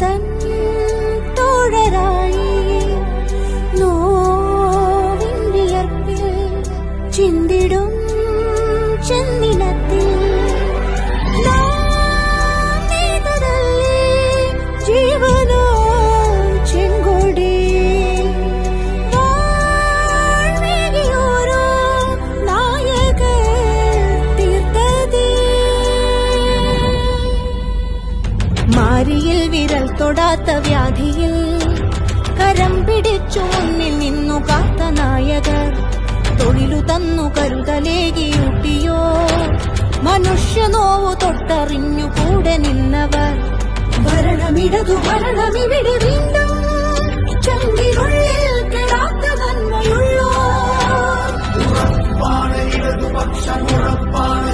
തൻ തോഴരായി നോവിൻ വിയർപ്പിൽ ചിന്തിടും ചെന്നിനത്തിൽ ജീവനോ ചെങ്കൊടി വാഴ്മേകിയോരോ നായക തീർത്തതേ മാരിയിൽ വിരൽ തൊടാത്ത വ്യാധിയിൽ കരം പിടിച്ചു മുന്നിൽ നിന്നു കാത്ത നായകർ തൊഴിലു തന്നു കരുതലേകിയൂട്ടിയോ മനുഷ്യ നോവു തൊട്ടറിഞ്ഞു കൂടെ നിന്നവർ ഭരണമിടതു ഭരണമിവിടെ വീണ്ടും ചങ്കിനുള്ളിൽ കിടാത്ത നന്മയുള്ളോ ഉറപ്പാണ് ഇടതുപക്ഷം ഉറപ്പാണ്